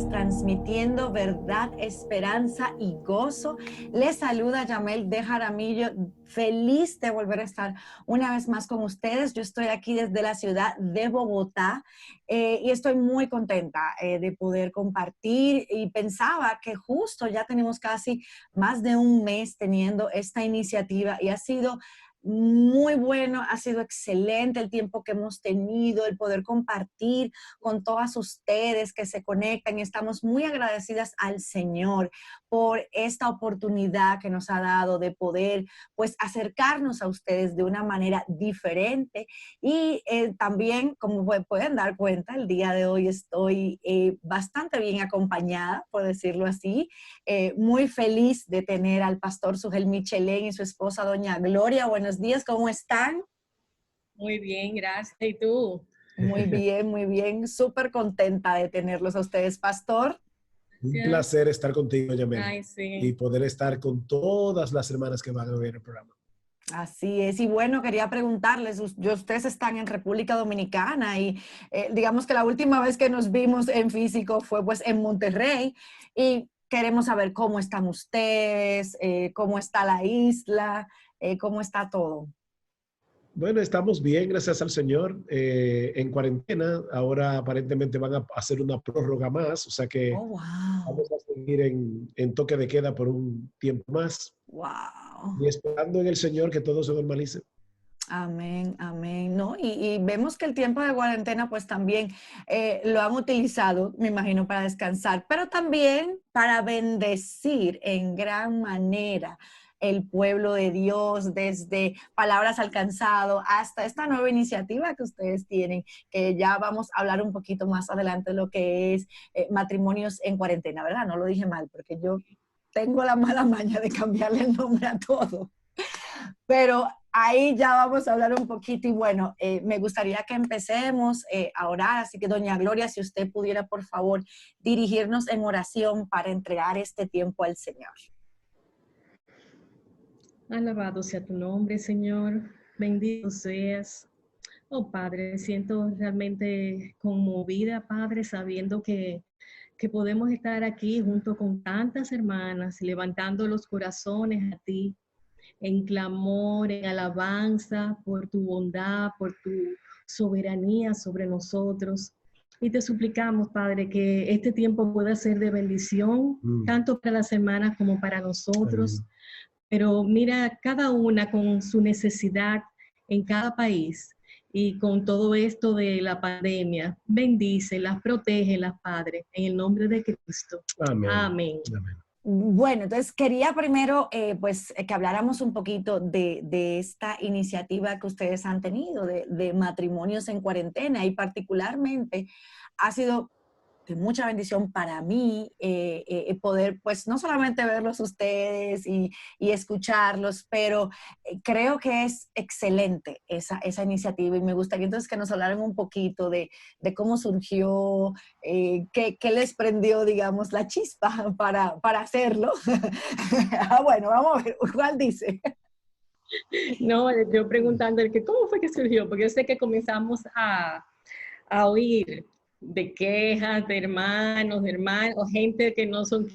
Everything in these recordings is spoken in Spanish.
Podcast, transmitiendo verdad, esperanza y gozo. Les saluda Yamel de Jaramillo, feliz de volver a estar una vez más con ustedes. Yo estoy aquí desde la ciudad de Bogotá y estoy muy contenta de poder compartir, y pensaba que justo ya tenemos casi más de un mes teniendo esta iniciativa y ha sido muy bueno, ha sido excelente el tiempo que hemos tenido, el poder compartir con todas ustedes que se conectan. Estamos muy agradecidas al Señor por esta oportunidad que nos ha dado de poder pues acercarnos a ustedes de una manera diferente. Y también, como pueden dar cuenta, el día de hoy estoy bastante bien acompañada, por decirlo así, muy feliz de tener al pastor Sugel Michelén y su esposa doña Gloria. Buenos días, ¿cómo están? Muy bien, gracias. ¿Y tú? Muy bien, súper contenta de tenerlos a ustedes, pastor. Un placer estar contigo, Yamel. Ay, sí. Y poder estar con todas las hermanas que van a ver el programa. Así es, y bueno, quería preguntarles, ustedes están en República Dominicana y digamos que la última vez que nos vimos en físico fue pues en Monterrey, y queremos saber cómo están ustedes, cómo está la isla, cómo está todo. Bueno, estamos bien, gracias al Señor, en cuarentena. Ahora aparentemente van a hacer una prórroga más, o sea que Oh, wow. vamos a seguir en toque de queda por un tiempo más. Wow. Y esperando en el Señor que todo se normalice. Amén, amén, ¿no? Y vemos que el tiempo de cuarentena pues también lo han utilizado, me imagino, para descansar, pero también para bendecir en gran manera el pueblo de Dios, desde Palabras Alcanzado hasta esta nueva iniciativa que ustedes tienen, que ya vamos a hablar un poquito más adelante de lo que es matrimonios en cuarentena, ¿verdad? No lo dije mal, porque yo tengo la mala maña de cambiarle el nombre a todo. Pero ahí ya vamos a hablar un poquito y bueno, me gustaría que empecemos a orar, así que doña Gloria, si usted pudiera por favor dirigirnos en oración para entregar este tiempo al Señor. Alabado sea tu nombre, Señor. Bendito seas. Oh, Padre, siento realmente conmovida, Padre, sabiendo que podemos estar aquí junto con tantas hermanas, levantando los corazones a ti, en clamor, en alabanza por tu bondad, por tu soberanía sobre nosotros. Y te suplicamos, Padre, que este tiempo pueda ser de bendición, tanto para las hermanas como para nosotros. Amén. Pero mira cada una con su necesidad en cada país, y con todo esto de la pandemia, bendícelas, protégelas, Padre, en el nombre de Cristo. Amén. Amén. Amén. Bueno, entonces quería primero que habláramos un poquito de esta iniciativa que ustedes han tenido de matrimonios en cuarentena, y particularmente ha sido de mucha bendición para mí poder pues no solamente verlos ustedes y escucharlos, pero creo que es excelente esa iniciativa, y me gustaría entonces que nos hablaran un poquito de cómo surgió, qué les prendió, digamos, la chispa para hacerlo. Bueno, vamos a ver, ¿cuál dice? No, yo preguntándole que cómo fue que surgió, porque yo sé que comenzamos a oír de quejas de hermanos, gente que no son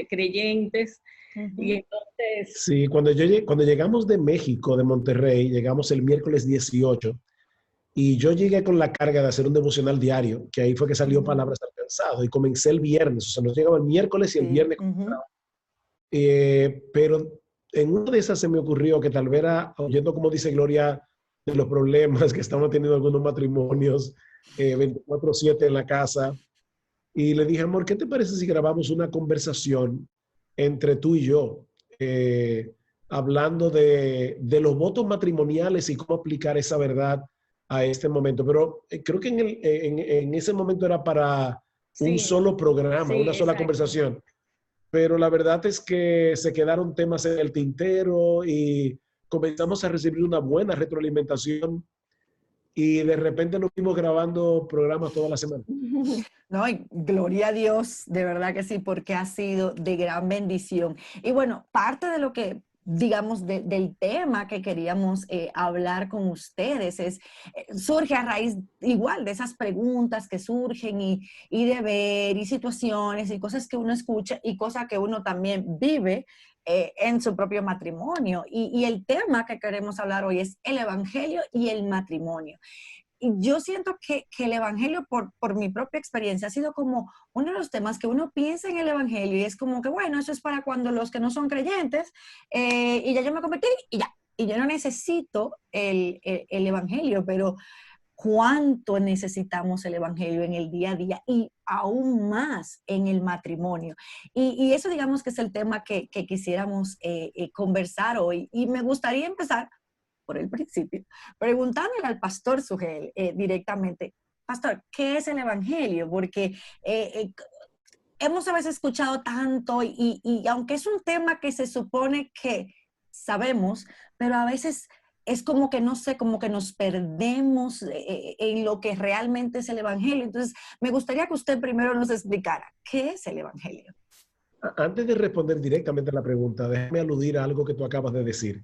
creyentes. Y entonces... Sí, cuando llegamos de México, de Monterrey, llegamos el miércoles 18, y yo llegué con la carga de hacer un devocional diario, que ahí fue que salió Palabras Alcanzado, y comencé el viernes, o sea, nos llegaba el miércoles y el viernes. Pero en una de esas se me ocurrió que tal vez era, oyendo como dice Gloria, de los problemas que estamos teniendo algunos matrimonios, 24/7 en la casa, y le dije, amor, ¿qué te parece si grabamos una conversación entre tú y yo, hablando de los votos matrimoniales y cómo aplicar esa verdad a este momento? Pero creo que en ese momento era para un solo programa, una sola conversación. Pero la verdad es que se quedaron temas en el tintero y comenzamos a recibir una buena retroalimentación, y de repente nos fuimos grabando programas toda la semana. No, y gloria a Dios, de verdad que sí, porque ha sido de gran bendición. Y bueno, parte de lo que digamos, del tema que queríamos hablar con ustedes. Surge a raíz igual de esas preguntas que surgen y de ver y situaciones y cosas que uno escucha y cosas que uno también vive en su propio matrimonio. Y el tema que queremos hablar hoy es el evangelio y el matrimonio. Y yo siento que el evangelio, por mi propia experiencia, ha sido como uno de los temas que uno piensa en el evangelio y es como que, bueno, eso es para cuando los que no son creyentes y ya yo me convertí y ya. Y yo no necesito el evangelio, pero cuánto necesitamos el evangelio en el día a día y aún más en el matrimonio. Y eso digamos que es el tema que quisiéramos conversar hoy. Y me gustaría empezar por el principio, preguntándole al pastor Sugel directamente, pastor, ¿qué es el evangelio? Porque hemos a veces escuchado tanto y aunque es un tema que se supone que sabemos, pero a veces es como que no sé, como que nos perdemos en lo que realmente es el evangelio. Entonces, me gustaría que usted primero nos explicara qué es el evangelio. Antes de responder directamente a la pregunta, déjame aludir a algo que tú acabas de decir.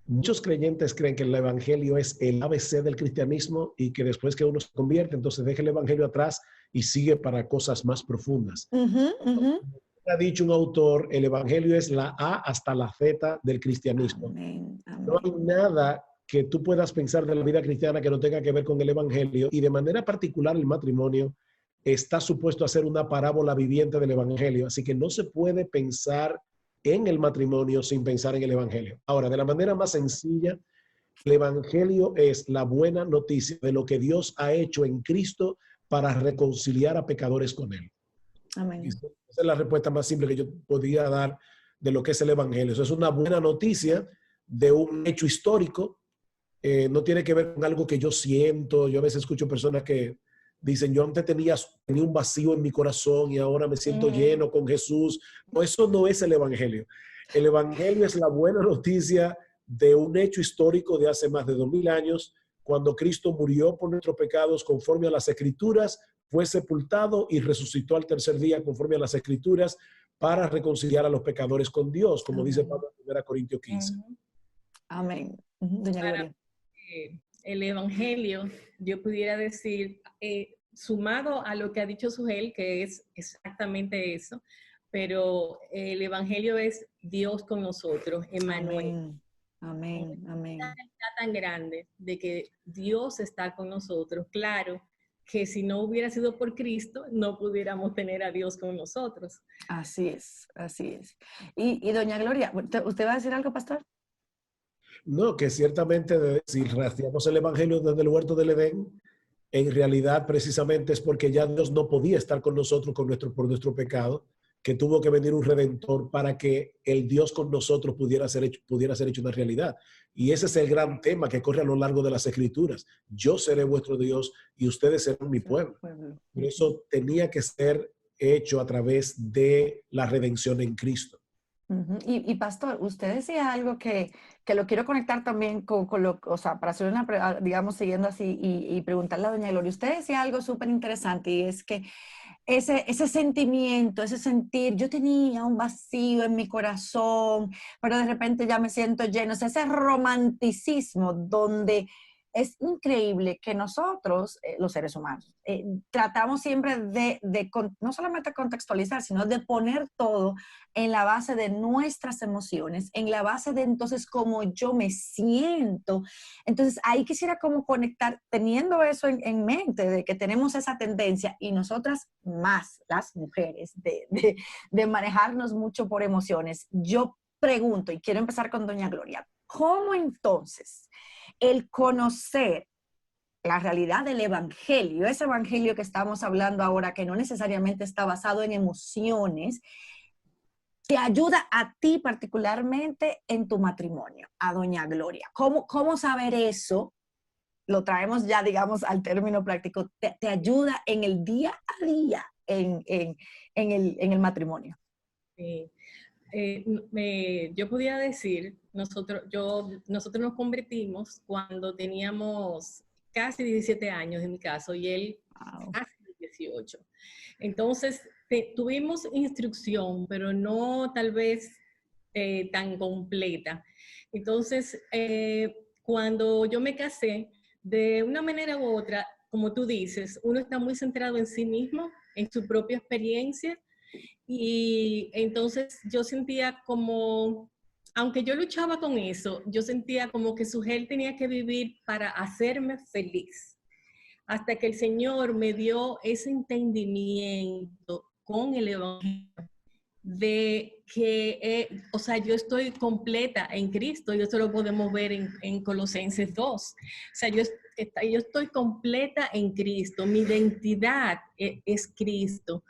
Muchos creyentes creen que el evangelio es el ABC del cristianismo y que después que uno se convierte, entonces deja el evangelio atrás y sigue para cosas más profundas. Ha dicho un autor, el evangelio es la A hasta la Z del cristianismo. Amén, amén. No hay nada que tú puedas pensar de la vida cristiana que no tenga que ver con el evangelio, y de manera particular el matrimonio está supuesto a ser una parábola viviente del evangelio, así que no se puede pensar en el matrimonio sin pensar en el evangelio. Ahora, de la manera más sencilla, el evangelio es la buena noticia de lo que Dios ha hecho en Cristo para reconciliar a pecadores con él. Amén. Esa es la respuesta más simple que yo podía dar de lo que es el evangelio. Eso es una buena noticia de un hecho histórico. No tiene que ver con algo que yo siento. Yo a veces escucho personas que dicen, yo antes tenía un vacío en mi corazón y ahora me siento lleno con Jesús. No, eso no es el evangelio. El evangelio es la buena noticia de un hecho histórico de hace más de 2000 años, cuando Cristo murió por nuestros pecados conforme a las Escrituras, fue sepultado y resucitó al tercer día conforme a las Escrituras para reconciliar a los pecadores con Dios, como dice Pablo en 1 Corintios 15. Amén. Doña Gloria. El evangelio, yo pudiera decir, sumado a lo que ha dicho Sugel, que es exactamente eso, pero el evangelio es Dios con nosotros, Emmanuel. Amén, amén. Está tan grande de que Dios está con nosotros. Claro que si no hubiera sido por Cristo, no pudiéramos tener a Dios con nosotros. Así es, así es. Y doña Gloria, ¿usted va a decir algo, pastor? No, que ciertamente si rastreamos el evangelio desde el huerto del Edén, en realidad precisamente es porque ya Dios no podía estar con nosotros por nuestro pecado, que tuvo que venir un redentor para que el Dios con nosotros pudiera ser hecho una realidad. Y ese es el gran tema que corre a lo largo de las Escrituras. Yo seré vuestro Dios y ustedes serán mi pueblo. Por eso tenía que ser hecho a través de la redención en Cristo. Y pastor, usted decía algo que lo quiero conectar también con lo, o sea, para hacer una, digamos, siguiendo así y preguntarle a doña Gloria. Usted decía algo súper interesante y es que ese sentimiento, ese sentir, yo tenía un vacío en mi corazón, pero de repente ya me siento lleno, o sea, ese romanticismo donde es increíble que nosotros, los seres humanos, tratamos siempre no solamente contextualizar, sino de poner todo en la base de nuestras emociones, en la base de entonces cómo yo me siento. Entonces ahí quisiera como conectar, teniendo eso en mente, de que tenemos esa tendencia y nosotras más, las mujeres, de manejarnos mucho por emociones. Yo pregunto, y quiero empezar con doña Gloria, ¿cómo entonces el conocer la realidad del evangelio, ese evangelio que estamos hablando ahora, que no necesariamente está basado en emociones, te ayuda a ti particularmente en tu matrimonio, a doña Gloria? ¿Cómo saber eso? Lo traemos ya, digamos, al término práctico. Te ayuda en el día a día en el matrimonio. Sí. Yo podía decir, nosotros nos convertimos cuando teníamos casi 17 años en mi caso y él casi 18. Entonces tuvimos instrucción, pero no tal vez tan completa. Entonces, cuando yo me casé, de una manera u otra, como tú dices, uno está muy centrado en sí mismo, en su propia experiencia, y entonces yo sentía como, aunque yo luchaba con eso, yo sentía como que su mujer tenía que vivir para hacerme feliz. Hasta que el Señor me dio ese entendimiento con el Evangelio de que, o sea, yo estoy completa en Cristo, y eso lo podemos ver en Colosenses 2. O sea, yo estoy completa en Cristo, mi identidad es Cristo.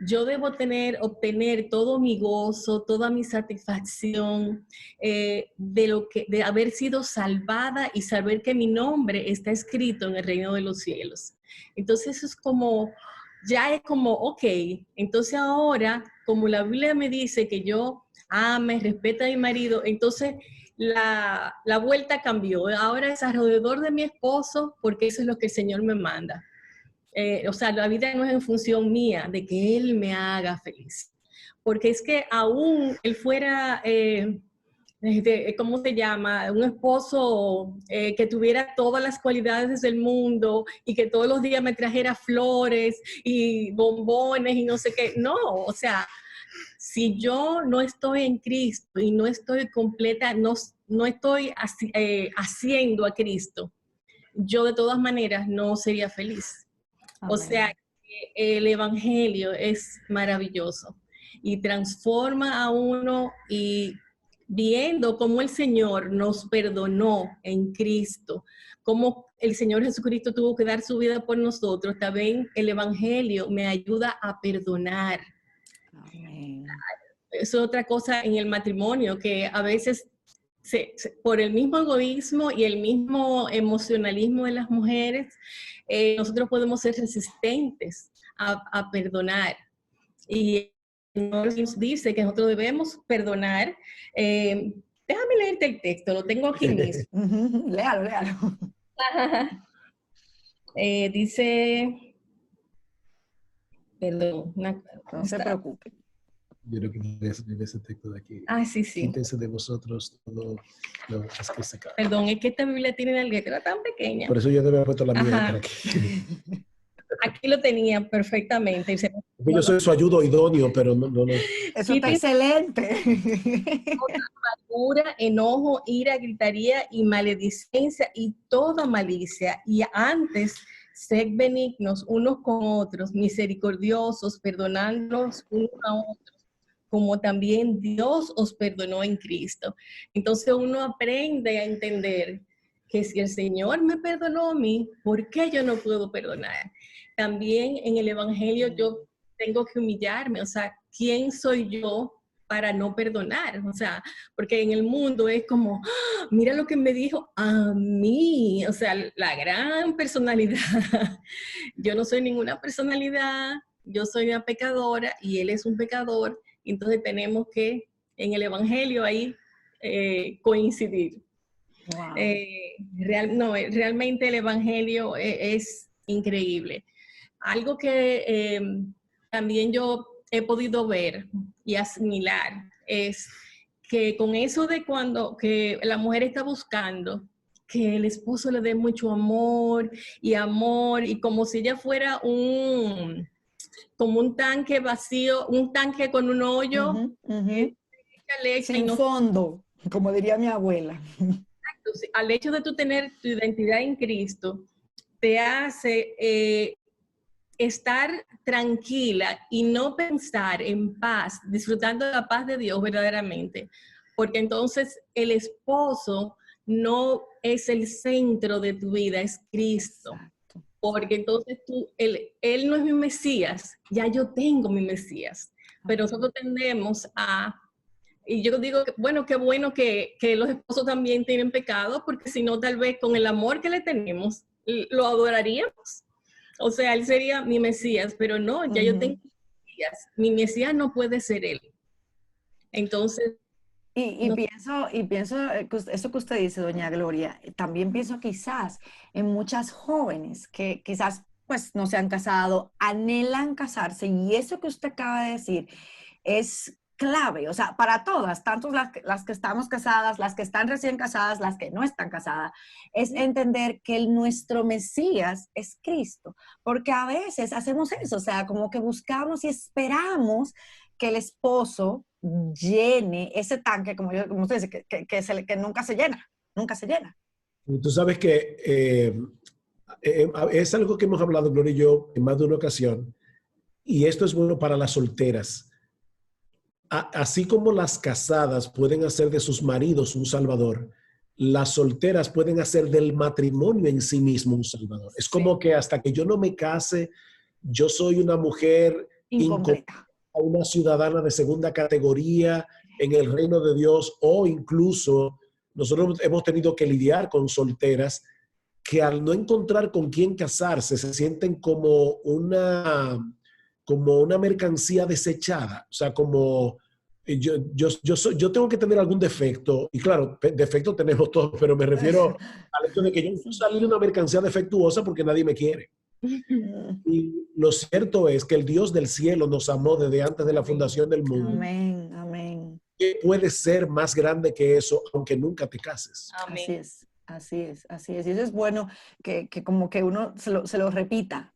Yo debo obtener todo mi gozo, toda mi satisfacción de haber sido salvada y saber que mi nombre está escrito en el reino de los cielos. Entonces eso es como, ya es como, ok, entonces ahora, como la Biblia me dice que yo ame, respete a mi marido, entonces la vuelta cambió. Ahora es alrededor de mi esposo, porque eso es lo que el Señor me manda. O sea, la vida no es en función mía, de que Él me haga feliz. Porque es que aún Él fuera... ¿cómo se llama? Un esposo que tuviera todas las cualidades del mundo y que todos los días me trajera flores y bombones y no sé qué. No, o sea, si yo no estoy en Cristo y no estoy completa, no estoy haciendo a Cristo, yo de todas maneras no sería feliz. Amén. O sea, el Evangelio es maravilloso y transforma a uno, y viendo cómo el Señor nos perdonó en Cristo, cómo el Señor Jesucristo tuvo que dar su vida por nosotros, también el Evangelio me ayuda a perdonar. Amén. Es otra cosa en el matrimonio, que a veces por el mismo egoísmo y el mismo emocionalismo de las mujeres, nosotros podemos ser resistentes a perdonar. Y nos dice que nosotros debemos perdonar. Déjame leerte el texto, lo tengo aquí mismo. Léalo, léalo. Dice, perdón, no se preocupe. Yo creo que de ese texto de aquí. Sí, sí. Quítense de vosotros todo lo que se acaba. Perdón, es que esta Biblia tiene una letra tan pequeña. Por eso yo te había puesto la mía para aquí. Aquí lo tenía perfectamente. Yo soy su ayudo idóneo, pero no. Eso está excelente. Amargura, enojo, ira, gritaría y maledicencia y toda malicia. Y antes, sed benignos unos con otros, misericordiosos, perdonándonos unos a otros, como también Dios os perdonó en Cristo. Entonces uno aprende a entender que si el Señor me perdonó a mí, ¿por qué yo no puedo perdonar? También en el Evangelio yo tengo que humillarme, o sea, ¿quién soy yo para no perdonar? O sea, porque en el mundo es como, ¡ah! Mira lo que me dijo a mí, o sea, la gran personalidad. Yo no soy ninguna personalidad, yo soy una pecadora y él es un pecador, entonces tenemos que en el Evangelio ahí coincidir. Wow. Realmente el Evangelio es increíble. Algo que también yo he podido ver y asimilar es que con eso de cuando que la mujer está buscando que el esposo le dé mucho amor y como si ella fuera como un tanque vacío, un tanque con un hoyo, leche sin fondo, como diría mi abuela. Entonces, al hecho de tú tener tu identidad en Cristo, te hace estar tranquila y no pensar en paz, disfrutando de la paz de Dios verdaderamente, porque entonces el esposo no es el centro de tu vida, es Cristo. Exacto. Porque entonces él no es mi Mesías, ya yo tengo mi Mesías, pero nosotros tendemos a... Y yo digo, bueno, qué bueno que los esposos también tienen pecado, porque si no, tal vez con el amor que le tenemos, lo adoraríamos. O sea, él sería mi Mesías, pero no, ya yo tengo mi Mesías no puede ser él. Entonces... Y pienso, eso que usted dice, doña Gloria, también pienso quizás en muchas jóvenes que quizás pues no se han casado, anhelan casarse, y eso que usted acaba de decir es clave, o sea, para todas, tanto las que estamos casadas, las que están recién casadas, las que no están casadas, es entender que nuestro Mesías es Cristo, porque a veces hacemos eso, o sea, como que buscamos y esperamos que el esposo llene ese tanque, como usted dice, que nunca se llena, nunca se llena. Y tú sabes que es algo que hemos hablado, Gloria y yo, en más de una ocasión, y esto es bueno para las solteras. Así como las casadas pueden hacer de sus maridos un salvador, las solteras pueden hacer del matrimonio en sí mismo un salvador. Es como que hasta que yo no me case, yo soy una mujer incompleta, una ciudadana de segunda categoría en el reino de Dios, o incluso nosotros hemos tenido que lidiar con solteras que al no encontrar con quién casarse se sienten como una mercancía desechada, o sea, como yo tengo que tener algún defecto, y claro, defectos tenemos todos, pero me refiero al hecho de que yo no salí una mercancía defectuosa porque nadie me quiere. Y lo cierto es que el Dios del cielo nos amó desde antes de la fundación del mundo. Amén, amén. ¿Qué puede ser más grande que eso, aunque nunca te cases? Amén. Así es, así es, así es. Y eso es bueno que como que uno se lo repita.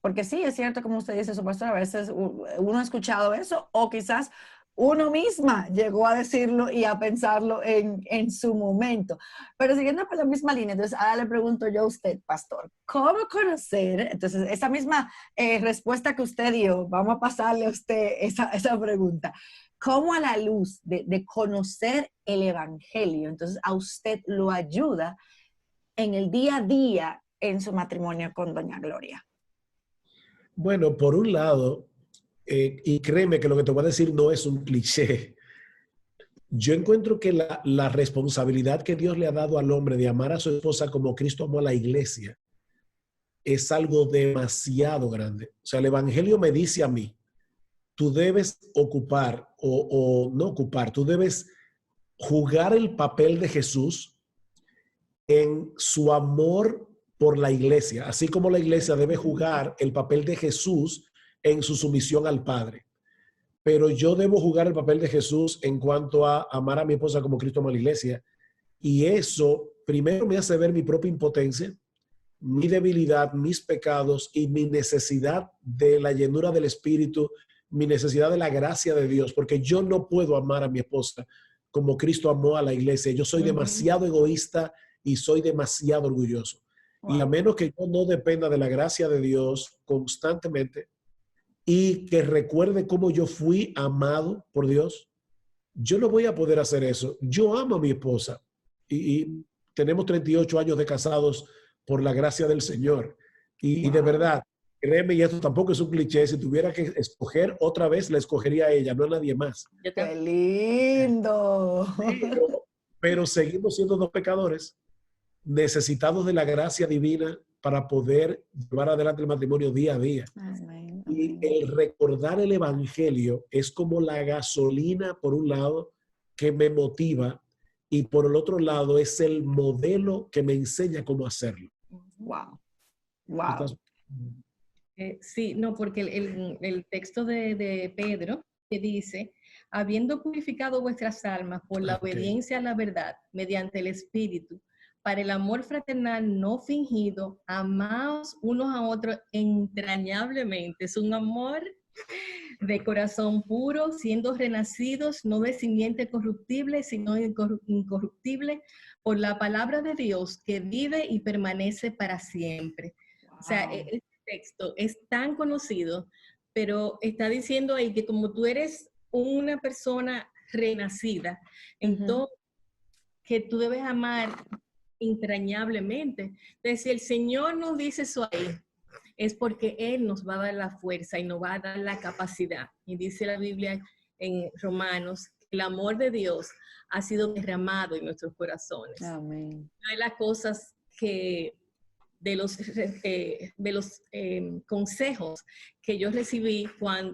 Porque sí, es cierto, como usted dice, su pastor, a veces uno ha escuchado eso, o quizás uno misma llegó a decirlo y a pensarlo en su momento. Pero siguiendo por la misma línea, entonces ahora le pregunto yo a usted, pastor, ¿cómo conocer? Entonces, esa misma respuesta que usted dio, vamos a pasarle a usted esa pregunta. ¿Cómo a la luz de conocer el Evangelio, entonces a usted lo ayuda en el día a día en su matrimonio con doña Gloria? Bueno, por un lado, y créeme que lo que te voy a decir no es un cliché, yo encuentro que la responsabilidad que Dios le ha dado al hombre de amar a su esposa como Cristo amó a la iglesia es algo demasiado grande. O sea, el Evangelio me dice a mí, tú debes ocupar o no ocupar, tú debes jugar el papel de Jesús en su amor por la iglesia, así como la iglesia debe jugar el papel de Jesús en su sumisión al Padre. Pero yo debo jugar el papel de Jesús en cuanto a amar a mi esposa como Cristo amó a la iglesia. Y eso primero me hace ver mi propia impotencia, mi debilidad, mis pecados y mi necesidad de la llenura del Espíritu, mi necesidad de la gracia de Dios, porque yo no puedo amar a mi esposa como Cristo amó a la iglesia. Yo soy demasiado egoísta y soy demasiado orgulloso. Wow. Y a menos que yo no dependa de la gracia de Dios constantemente y que recuerde cómo yo fui amado por Dios, yo no voy a poder hacer eso. Yo amo a mi esposa y tenemos 38 años de casados por la gracia del Señor. Y de verdad, créeme, y esto tampoco es un cliché, si tuviera que escoger otra vez, la escogería a ella, no a nadie más. ¡Qué lindo! Pero seguimos siendo dos pecadores, necesitados de la gracia divina para poder llevar adelante el matrimonio día a día. Amén, amén. Y el recordar el Evangelio es como la gasolina, por un lado, que me motiva, y por el otro lado es el modelo que me enseña cómo hacerlo. Wow. Wow. Sí, no, porque el texto de Pedro que dice, habiendo purificado vuestras almas por la obediencia a la verdad mediante el Espíritu, para el amor fraternal no fingido, amaos unos a otros entrañablemente. Es un amor de corazón puro, siendo renacidos, no de simiente corruptible, sino incorruptible, por la palabra de Dios que vive y permanece para siempre. Wow. O sea, este texto es tan conocido, pero está diciendo ahí que como tú eres una persona renacida, entonces que tú debes amar entrañablemente. Entonces, si el Señor nos dice eso ahí, es porque Él nos va a dar la fuerza y nos va a dar la capacidad. Y dice la Biblia en Romanos, el amor de Dios ha sido derramado en nuestros corazones. Amén. Una de las cosas que de los consejos que yo recibí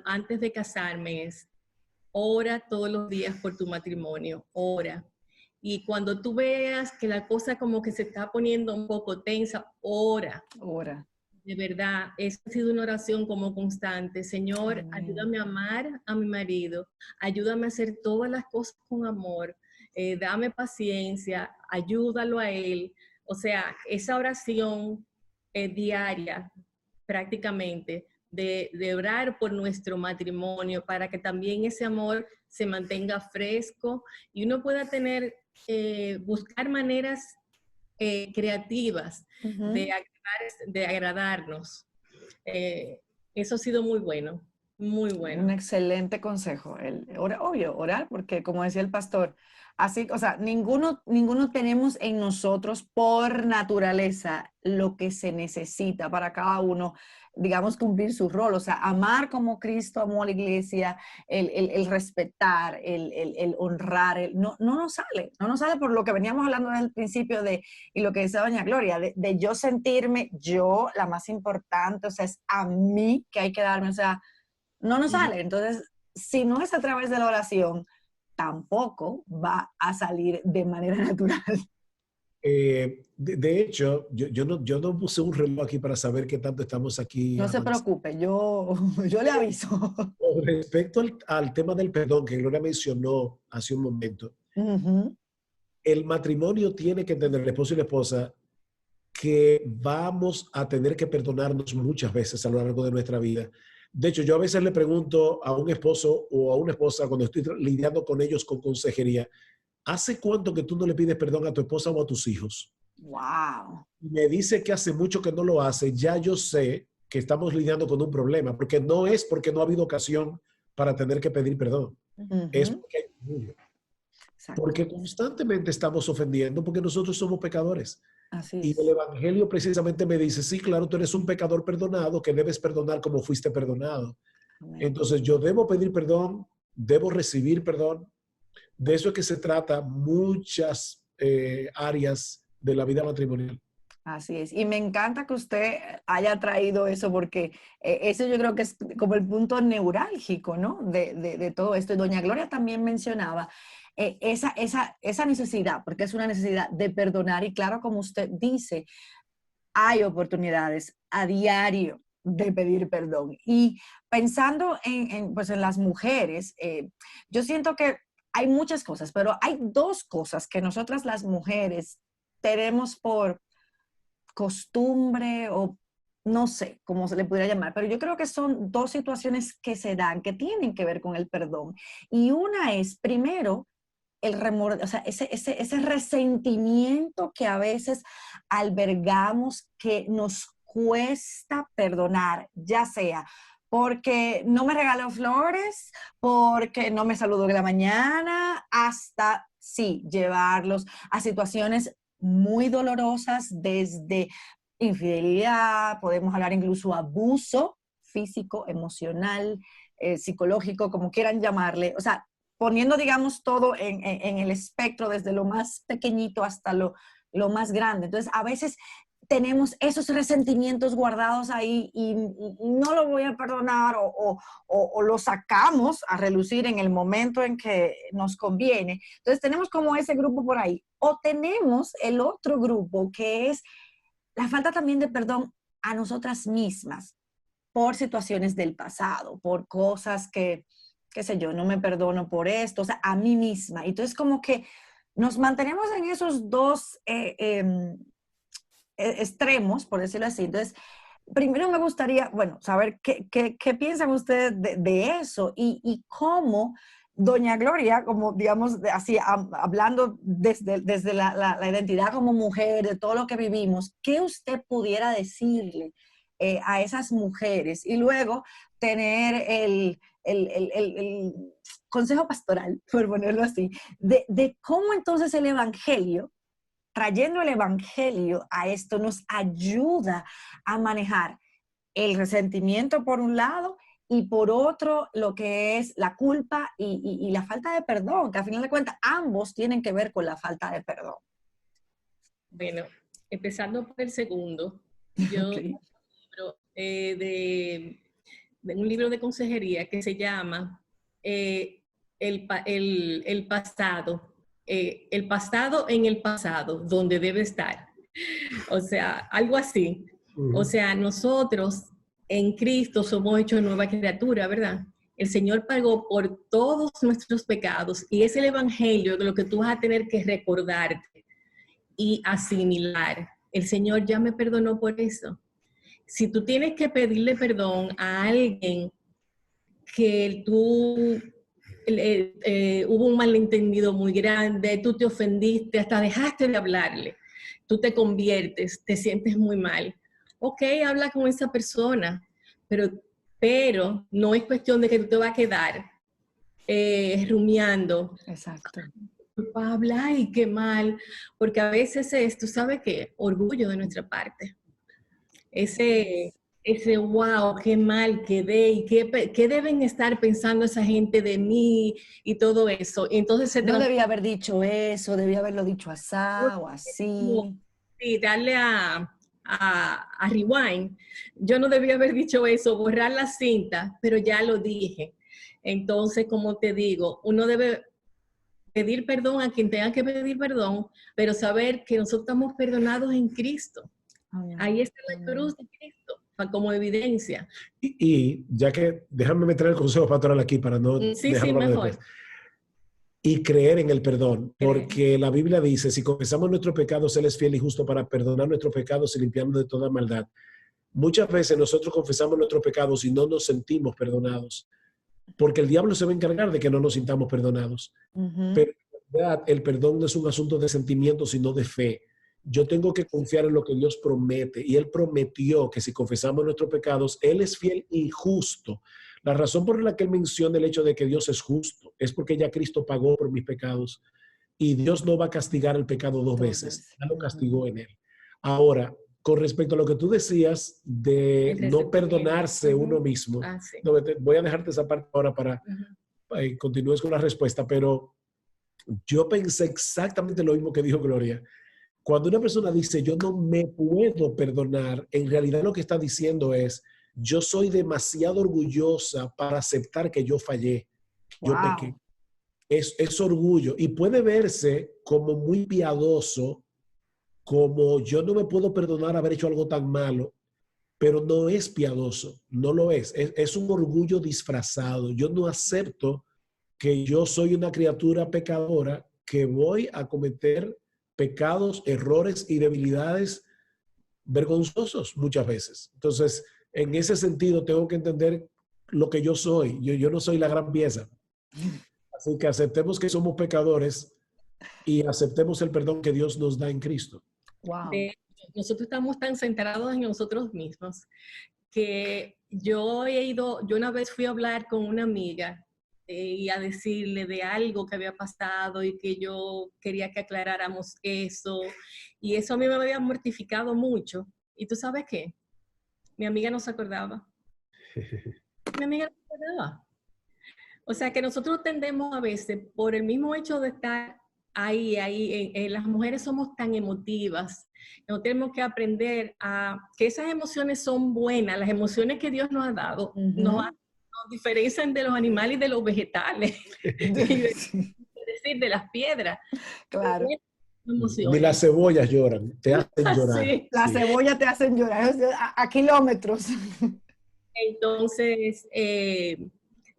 antes de casarme es, ora todos los días por tu matrimonio, ora. Y cuando tú veas que la cosa como que se está poniendo un poco tensa, ora. Ora. De verdad, esa ha sido una oración como constante. Señor, Amén. ayúdame a amar a mi marido, ayúdame a hacer todas las cosas con amor, dame paciencia, ayúdalo a él. O sea, esa oración diaria, prácticamente, de orar por nuestro matrimonio para que también ese amor se mantenga fresco y uno pueda tener, buscar maneras creativas de, de agradarnos. Eso ha sido muy bueno, muy bueno. Un excelente consejo. Obvio, orar, porque como decía el pastor, así, o sea, ninguno tenemos en nosotros por naturaleza lo que se necesita para cada uno, digamos, cumplir su rol. O sea, amar como Cristo amó a la iglesia, el respetar, el honrar, no nos sale por lo que veníamos hablando desde el principio y lo que decía doña Gloria, de yo sentirme yo la más importante, o sea, es a mí que hay que darme, o sea, no nos sale. Entonces, si no es a través de la oración, tampoco va a salir de manera natural. De hecho, yo no puse un reloj aquí para saber qué tanto estamos aquí No se avanzando. preocupe, yo le aviso. Con respecto al tema del perdón que Gloria mencionó hace un momento, el matrimonio tiene que entender, el esposo y la esposa, que vamos a tener que perdonarnos muchas veces a lo largo de nuestra vida. De hecho, yo a veces le pregunto a un esposo o a una esposa cuando estoy lidiando con ellos con consejería, ¿hace cuánto que tú no le pides perdón a tu esposa o a tus hijos? Wow. Me dice que hace mucho que no lo hace. Ya yo sé que estamos lidiando con un problema, porque no es porque no ha habido ocasión para tener que pedir perdón. Es porque hay orgullo. Porque constantemente estamos ofendiendo porque nosotros somos pecadores. Así Y es. el Evangelio precisamente me dice, sí, claro, tú eres un pecador perdonado, que debes perdonar como fuiste perdonado. Amén. Entonces yo debo pedir perdón, debo recibir perdón. De eso es que se trata muchas áreas de la vida matrimonial. Así es. Y me encanta que usted haya traído eso porque eso yo creo que es como el punto neurálgico, ¿no? De todo esto. Y doña Gloria también mencionaba esa necesidad, porque es una necesidad de perdonar. Y claro, como usted dice, hay oportunidades a diario de pedir perdón. Y pensando pues en las mujeres, yo siento que hay muchas cosas, pero hay dos cosas que nosotras las mujeres tenemos por costumbre o no sé cómo se le pudiera llamar, pero yo creo que son dos situaciones que se dan, que tienen que ver con el perdón. Y una es, primero, o sea, ese resentimiento que a veces albergamos que nos cuesta perdonar, ya sea porque no me regaló flores, porque no me saludó en la mañana, hasta, sí, llevarlos a situaciones muy dolorosas desde infidelidad, podemos hablar incluso abuso físico, emocional, psicológico, como quieran llamarle, o sea, poniendo, digamos, todo en el espectro, desde lo más pequeñito hasta lo más grande. Entonces, a veces tenemos esos resentimientos guardados ahí y no lo voy a perdonar o lo sacamos a relucir en el momento en que nos conviene. Entonces, tenemos como ese grupo por ahí. O tenemos el otro grupo que es la falta también de perdón a nosotras mismas por situaciones del pasado, por cosas que, qué sé yo, no me perdono por esto, o sea, a mí misma. Entonces, como que nos mantenemos en esos dos extremos, por decirlo así. Entonces, primero me gustaría, bueno, saber qué piensan ustedes de eso y cómo doña Gloria, como digamos, así, hablando desde la identidad como mujer, de todo lo que vivimos, ¿qué usted pudiera decirle a esas mujeres? Y luego tener el consejo pastoral, por ponerlo así, de cómo entonces el Evangelio, trayendo el Evangelio a esto, nos ayuda a manejar el resentimiento por un lado y por otro lo que es la culpa y la falta de perdón, que a final de cuentas ambos tienen que ver con la falta de perdón. Bueno, empezando por el segundo, yo Okay. de un libro de consejería que se llama el pasado en el pasado, donde debe estar. O sea, algo así. O sea, nosotros en Cristo somos hechos nueva criatura, ¿verdad? El Señor pagó por todos nuestros pecados y es el evangelio de lo que tú vas a tener que recordarte y asimilar. El Señor ya me perdonó por eso. Si tú tienes que pedirle perdón a alguien que tú hubo un malentendido muy grande, tú te ofendiste, hasta dejaste de hablarle, tú te conviertes, te sientes muy mal. Ok, habla con esa persona, pero no es cuestión de que tú te vas a quedar rumiando. Exacto. Culpable, ay, qué mal, porque a veces es, tú sabes qué, orgullo de nuestra parte. Ese wow, qué mal quedé y qué deben estar pensando esa gente de mí y todo eso. Y entonces No debía haber dicho eso, debía haberlo dicho así o así. Sí, darle a rewind. Yo no debía haber dicho eso, borrar la cinta, pero ya lo dije. Entonces, como te digo, uno debe pedir perdón a quien tenga que pedir perdón, pero saber que nosotros estamos perdonados en Cristo. Ahí está la cruz de Cristo, como evidencia. Y ya que, déjame meter el consejo pastoral aquí para no dejarlo mejor. después. Y creer en el perdón, porque la Biblia dice, si confesamos nuestros pecados, Él es fiel y justo para perdonar nuestros pecados y limpiarnos de toda maldad. Muchas veces nosotros confesamos nuestros pecados y no nos sentimos perdonados, porque el diablo se va a encargar de que no nos sintamos perdonados. Pero en realidad el perdón no es un asunto de sentimientos, sino de fe. Yo tengo que confiar en lo que Dios promete, y Él prometió que si confesamos nuestros pecados, Él es fiel y justo. La razón por la que Él menciona el hecho de que Dios es justo es porque ya Cristo pagó por mis pecados y Dios no va a castigar el pecado dos veces. Ya lo castigó en Él. Ahora, con respecto a lo que tú decías de no perdonarse uno mismo, Sí. no, voy a dejarte esa parte ahora para continúes con la respuesta, pero yo pensé exactamente lo mismo que dijo Gloria. Cuando una persona dice yo no me puedo perdonar, en realidad lo que está diciendo es yo soy demasiado orgullosa para aceptar que yo fallé, yo pequé. Es orgullo y puede verse como muy piadoso, como yo no me puedo perdonar haber hecho algo tan malo, pero no es piadoso, no lo es. Es un orgullo disfrazado. Yo no acepto que yo soy una criatura pecadora, que voy a cometer pecados, errores y debilidades vergonzosos muchas veces. Entonces, en ese sentido, tengo que entender lo que yo soy. Yo no soy la gran pieza. Así que aceptemos que somos pecadores y aceptemos el perdón que Dios nos da en Cristo. Wow. Nosotros estamos tan centrados en nosotros mismos que yo una vez fui a hablar con una amiga y a decirle de algo que había pasado y que yo quería que aclaráramos eso. Y eso a mí me había mortificado mucho. ¿Y tú sabes qué? Mi amiga no se acordaba. Mi amiga no se acordaba. O sea que nosotros tendemos a veces, por el mismo hecho de estar ahí, las mujeres somos tan emotivas. No tenemos que aprender a que esas emociones son buenas, las emociones que Dios nos ha dado, nos diferencian de los animales y de los vegetales, es decir, de las piedras. Claro. Ni las cebollas lloran, te hacen llorar. Sí. Las cebollas te hacen llorar a kilómetros. Entonces,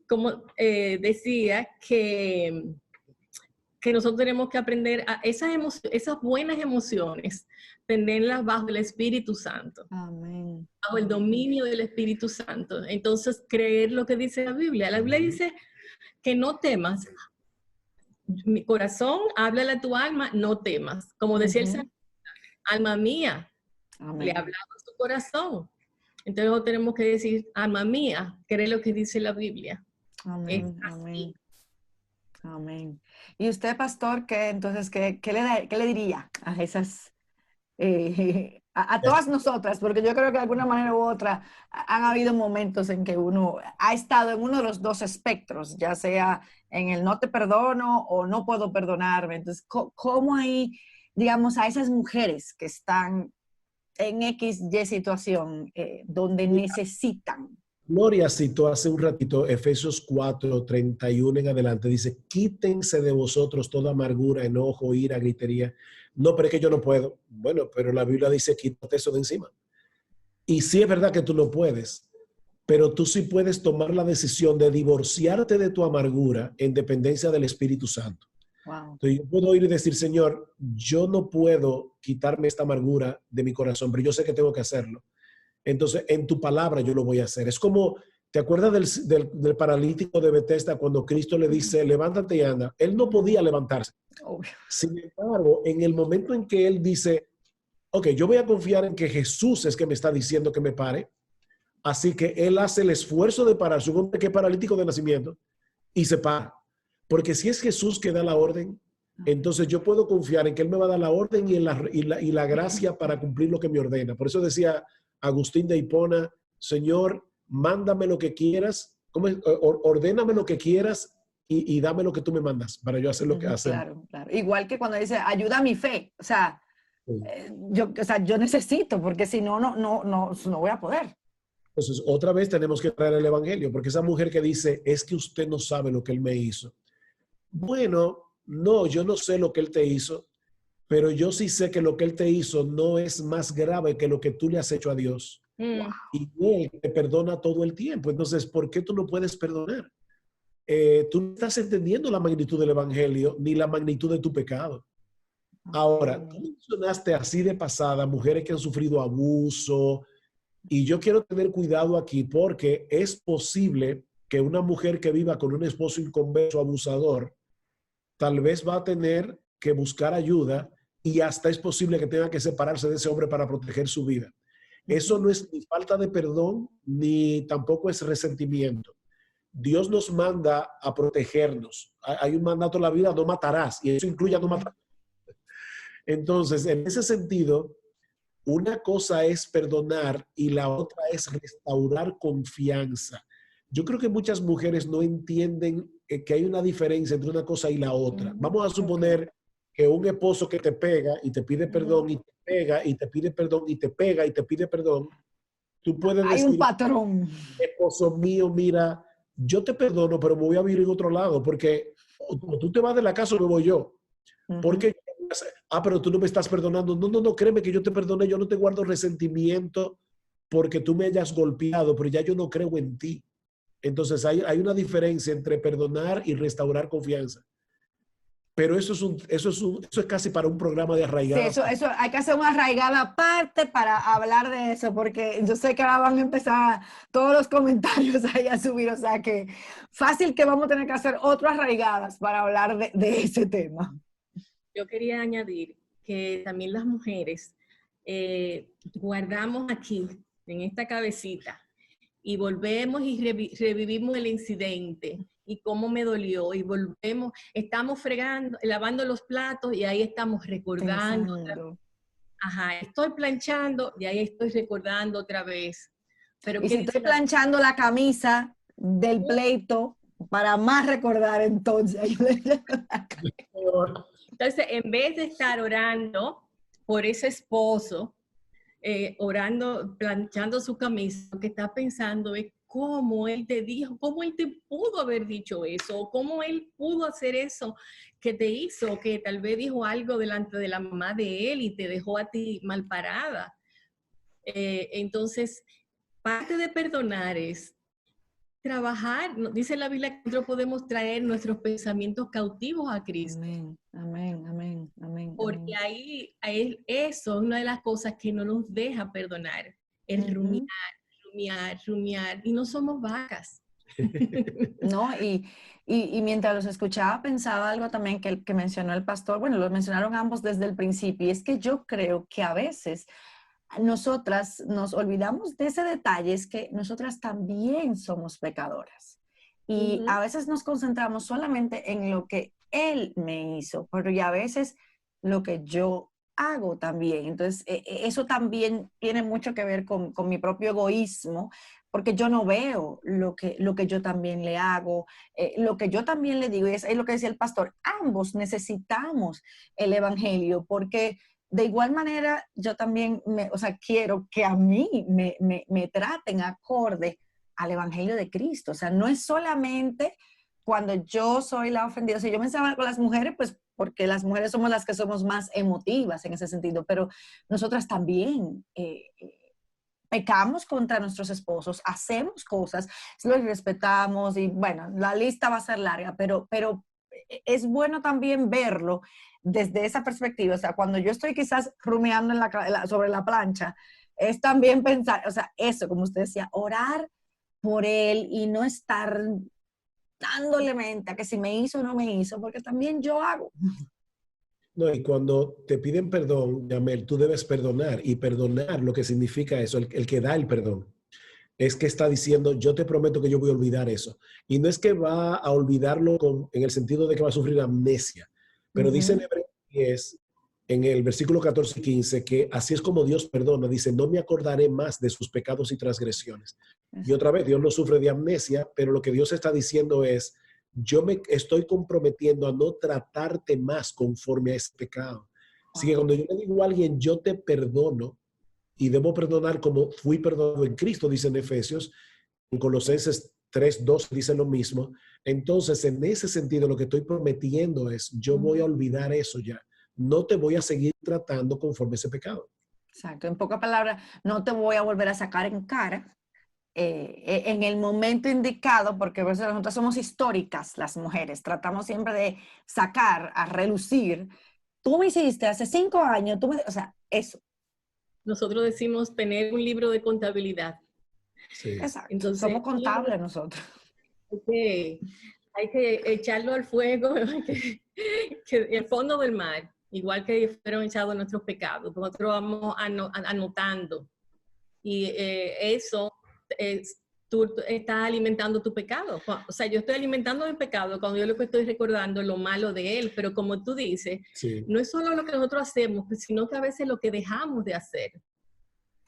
como decía, que nosotros tenemos que aprender a esas buenas emociones, tenerlas bajo el Espíritu Santo. Amén. Bajo el dominio del Espíritu Santo. Entonces, creer lo que dice la Biblia. La Biblia dice que no temas. Mi corazón, háblale a tu alma, no temas. Como decía el Señor, alma mía, le hablaba a su corazón. Entonces, nosotros tenemos que decir, alma mía, cree lo que dice la Biblia. Amén, amén. Amén. ¿Y usted, pastor, qué le diría a esas, a todas nosotras? Porque yo creo que de alguna manera u otra han habido momentos en que uno ha estado en uno de los dos espectros, ya sea en el no te perdono o no puedo perdonarme. Entonces, ¿cómo ahí, digamos, a esas mujeres que están en XY situación donde necesitan? Gloria citó hace un ratito Efesios 4, 31 en adelante. Dice, quítense de vosotros toda amargura, enojo, ira, gritería. No, pero es que yo no puedo. Bueno, pero la Biblia dice, quítate eso de encima. Y sí es verdad que tú no puedes, pero tú sí puedes tomar la decisión de divorciarte de tu amargura en dependencia del Espíritu Santo. Wow. Entonces yo puedo ir y decir, Señor, yo no puedo quitarme esta amargura de mi corazón, pero yo sé que tengo que hacerlo. Entonces, en tu palabra yo lo voy a hacer. Es como, ¿te acuerdas del paralítico de Bethesda cuando Cristo le dice, levántate y anda? Él no podía levantarse. Obvio. Sin embargo, en el momento en que él dice, ok, yo voy a confiar en que Jesús es que me está diciendo que me pare, así que él hace el esfuerzo de pararse, un hombre que es paralítico de nacimiento, y se para. Porque si es Jesús que da la orden, entonces yo puedo confiar en que él me va a dar la orden y la gracia para cumplir lo que me ordena. Por eso decía Agustín de Hipona, Señor, mándame lo que quieras, ordéname lo que quieras y dame lo que tú me mandas para yo hacer lo que hacer. Claro, claro. Igual que cuando dice, ayuda a mi fe. O sea, yo necesito, porque si no, no voy a poder. Entonces, otra vez tenemos que traer el evangelio, porque esa mujer que dice, es que usted no sabe lo que él me hizo. Bueno, no, yo no sé lo que él te hizo, pero yo sí sé que lo que él te hizo no es más grave que lo que tú le has hecho a Dios. Y él te perdona todo el tiempo. Entonces, ¿por qué tú no puedes perdonar? Tú no estás entendiendo la magnitud del evangelio ni la magnitud de tu pecado. Ahora, tú mencionaste así de pasada mujeres que han sufrido abuso, y yo quiero tener cuidado aquí porque es posible que una mujer que viva con un esposo inconverso abusador tal vez va a tener que buscar ayuda y hasta es posible que tenga que separarse de ese hombre para proteger su vida. Eso no es ni falta de perdón ni tampoco es resentimiento. Dios nos manda a protegernos. Hay un mandato en la vida, no matarás, y eso incluye a no matar. Entonces, en ese sentido, una cosa es perdonar y la otra es restaurar confianza. Yo creo que muchas mujeres no entienden que hay una diferencia entre una cosa y la otra. Vamos a suponer que un esposo que te pega y te pide perdón y te pega y te pide perdón y te pega y te pide perdón, tú puedes Hay decir, un patrón. esposo mío, mira, yo te perdono, pero me voy a vivir en otro lado porque o tú te vas de la casa o me voy yo. Porque, pero tú no me estás perdonando. No, créeme que yo te perdoné, yo no te guardo resentimiento porque tú me hayas golpeado, pero ya yo no creo en ti. Entonces hay una diferencia entre perdonar y restaurar confianza. Pero eso es casi para un programa de arraigada. Sí, eso hay que hacer una arraigada aparte para hablar de eso, porque yo sé que ahora van a empezar todos los comentarios ahí a subir, o sea que fácil que vamos a tener que hacer otras arraigadas para hablar de ese tema. Yo quería añadir que también las mujeres guardamos aquí, en esta cabecita, y volvemos y revivimos el incidente y cómo me dolió, y volvemos, estamos fregando, lavando los platos y ahí estamos recordando. Ajá, estoy planchando y ahí estoy recordando otra vez. Pero y si estoy planchando la camisa del pleito, para más recordar entonces. Entonces, en vez de estar orando por ese esposo, orando, planchando su camisa, lo que está pensando es cómo él te dijo, cómo él te pudo haber dicho eso, cómo él pudo hacer eso que te hizo, que tal vez dijo algo delante de la mamá de él y te dejó a ti mal parada. Entonces, parte de perdonar es trabajar, dice la Biblia que nosotros podemos traer nuestros pensamientos cautivos a Cristo. Amén. Porque ahí eso es una de las cosas que no nos deja perdonar, es rumiar, y no somos vacas. No, y mientras los escuchaba pensaba algo también que mencionó el pastor, bueno, lo mencionaron ambos desde el principio, y es que yo creo que a veces nosotras nos olvidamos de ese detalle, es que nosotras también somos pecadoras. Y a veces nos concentramos solamente en lo que él me hizo, pero y a veces lo que yo hago también. Entonces, eso también tiene mucho que ver con mi propio egoísmo, porque yo no veo lo que yo también le hago, lo que yo también le digo, y es lo que decía el pastor, ambos necesitamos el evangelio, porque de igual manera, yo también, quiero que a mí me traten acorde al Evangelio de Cristo. O sea, no es solamente cuando yo soy la ofendida. O sea, yo pensaba con las mujeres, pues, porque las mujeres somos las que somos más emotivas en ese sentido, pero nosotras también pecamos contra nuestros esposos, hacemos cosas, los respetamos y bueno, la lista va a ser larga, pero es bueno también verlo desde esa perspectiva. O sea, cuando yo estoy quizás rumiando sobre la plancha, es también pensar, o sea, eso, como usted decía, orar por él y no estar dándole mente a que si me hizo o no me hizo, porque también yo hago. No, y cuando te piden perdón, Yamel, tú debes perdonar. Y perdonar lo que significa eso, el que da el perdón, es que está diciendo, yo te prometo que yo voy a olvidar eso. Y no es que va a olvidarlo en el sentido de que va a sufrir amnesia, pero dice en Hebreos 10, en el versículo 14 y 15, que así es como Dios perdona. Dice, no me acordaré más de sus pecados y transgresiones. Y otra vez, Dios no sufre de amnesia, pero lo que Dios está diciendo es, yo me estoy comprometiendo a no tratarte más conforme a ese pecado. Así que cuando yo le digo a alguien, yo te perdono, y debo perdonar como fui perdonado en Cristo, dice en Efesios, en Colosenses 3:2 dice lo mismo. Entonces, en ese sentido, lo que estoy prometiendo es, yo voy a olvidar eso ya. No te voy a seguir tratando conforme a ese pecado. Exacto. En pocas palabras, no te voy a volver a sacar en cara en el momento indicado, porque pues, nosotros somos históricas, las mujeres, tratamos siempre de sacar a relucir. Tú me hiciste hace 5 años, o sea, eso. Nosotros decimos tener un libro de contabilidad. Sí. Exacto. Entonces, somos contables nosotros. Hay que echarlo al fuego, que el fondo del mar, igual que fueron echados nuestros pecados. Nosotros vamos anotando. Y eso, tú estás alimentando tu pecado. O sea, yo estoy alimentando mi pecado cuando yo lo que estoy recordando es lo malo de él. Pero como tú dices, Sí. no es solo lo que nosotros hacemos, sino que a veces lo que dejamos de hacer.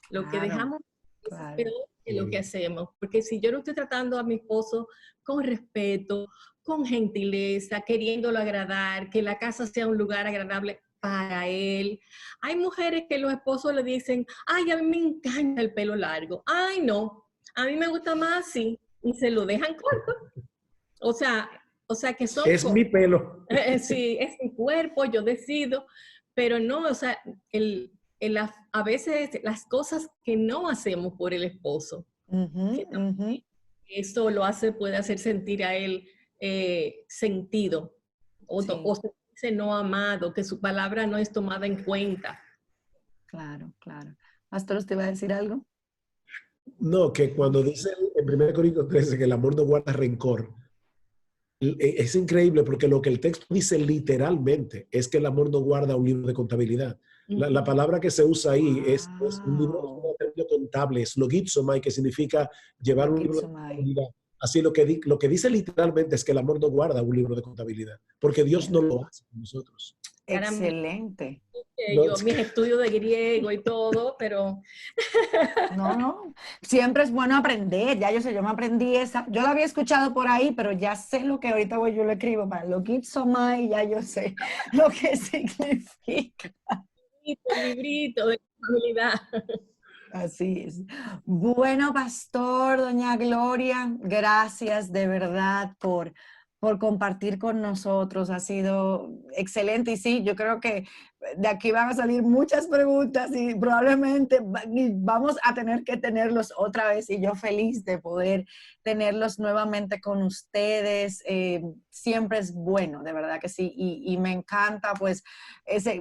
Lo que dejamos es peor que lo que hacemos. Porque si yo no estoy tratando a mi esposo con respeto, con gentileza, queriéndolo agradar, que la casa sea un lugar agradable para él. Hay mujeres que los esposos le dicen, ay, a mí me encanta el pelo largo. Ay, no, a mí me gusta más así. Y se lo dejan corto. O sea que son... Es mi pelo. Sí, es mi cuerpo, yo decido. Pero no, o sea, a veces las cosas que no hacemos por el esposo, eso puede hacer sentir a él sentido o sentirse no amado, que su palabra no es tomada en cuenta. Claro. Pastor, ¿usted va a decir algo? No, que cuando dice en 1 Corintios 13 que el amor no guarda rencor, es increíble porque lo que el texto dice literalmente es que el amor no guarda un libro de contabilidad. La palabra que se usa ahí es un libro contable, es logizomai, que significa llevar un libro de contabilidad. Así lo que dice literalmente es que el amor no guarda un libro de contabilidad, porque Dios no lo hace con nosotros. Excelente. Yo mis estudios de griego y todo, pero... No, siempre es bueno aprender. Ya yo me aprendí esa. Yo la había escuchado por ahí, pero ya sé lo que ahorita yo lo escribo para lo y ya yo sé lo que significa. Librito de contabilidad. Así es. Bueno, pastor, doña Gloria, gracias de verdad por compartir con nosotros. Ha sido excelente y sí, yo creo que de aquí van a salir muchas preguntas y probablemente vamos a tener que tenerlos otra vez y yo feliz de poder tenerlos nuevamente con ustedes. Siempre es bueno, de verdad que sí, y me encanta pues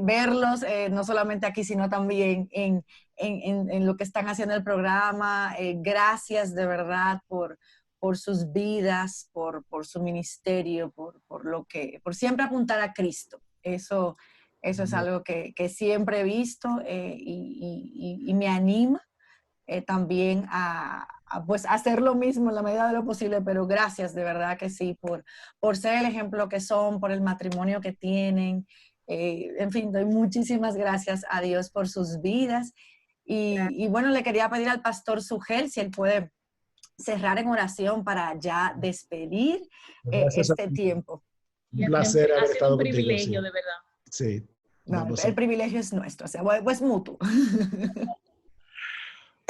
verlos no solamente aquí, sino también en lo que están haciendo el programa. Gracias de verdad por sus vidas, por su ministerio, por siempre apuntar a Cristo. Eso es algo que siempre he visto y me anima también a pues hacer lo mismo en la medida de lo posible, pero gracias de verdad que sí, por ser el ejemplo que son, por el matrimonio que tienen. En fin, doy muchísimas gracias a Dios por sus vidas. Y bueno, le quería pedir al pastor Sugel si él puede cerrar en oración para ya despedir este tiempo. Un placer haber estado un contigo. privilegio, Sí. de verdad. Sí. No, el privilegio es nuestro, o sea, es mutuo.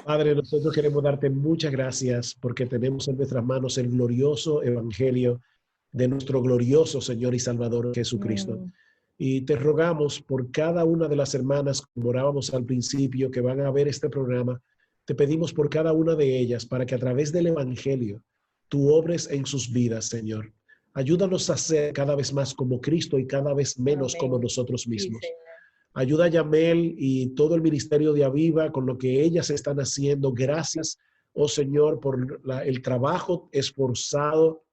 Padre, nosotros queremos darte muchas gracias porque tenemos en nuestras manos el glorioso evangelio de nuestro glorioso Señor y Salvador Jesucristo. Y te rogamos por cada una de las hermanas, como orábamos al principio, que van a ver este programa, Te pedimos por cada una de ellas para que a través del Evangelio tú obres en sus vidas, Señor. Ayúdanos a ser cada vez más como Cristo y cada vez menos Amén. como nosotros Sí, mismos. Señor. Ayuda a Yamel y todo el ministerio de Aviva con lo que ellas están haciendo. Gracias, oh Señor, por el trabajo esforzado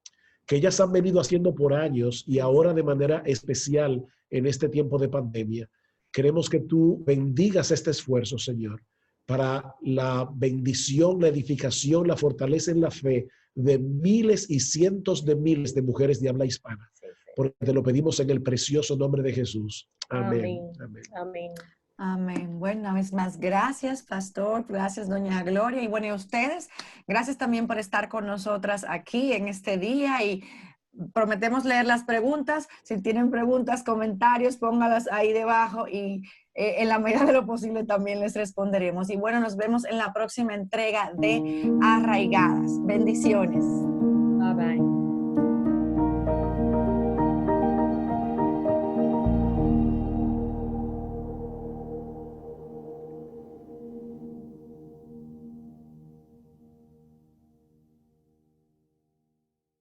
que ellas han venido haciendo por años y ahora de manera especial en este tiempo de pandemia. Queremos que tú bendigas este esfuerzo, Señor, para la bendición, la edificación, la fortaleza en la fe de miles y cientos de miles de mujeres de habla hispana. Sí, sí. Porque te lo pedimos en el precioso nombre de Jesús. Amén. Amén. Amén. Amén. Bueno, una vez más, gracias, pastor. Gracias, doña Gloria. Y bueno, y a ustedes, gracias también por estar con nosotras aquí en este día. Y prometemos leer las preguntas. Si tienen preguntas, comentarios, póngalas ahí debajo y en la medida de lo posible también les responderemos. Y bueno, nos vemos en la próxima entrega de Arraigadas. Bendiciones.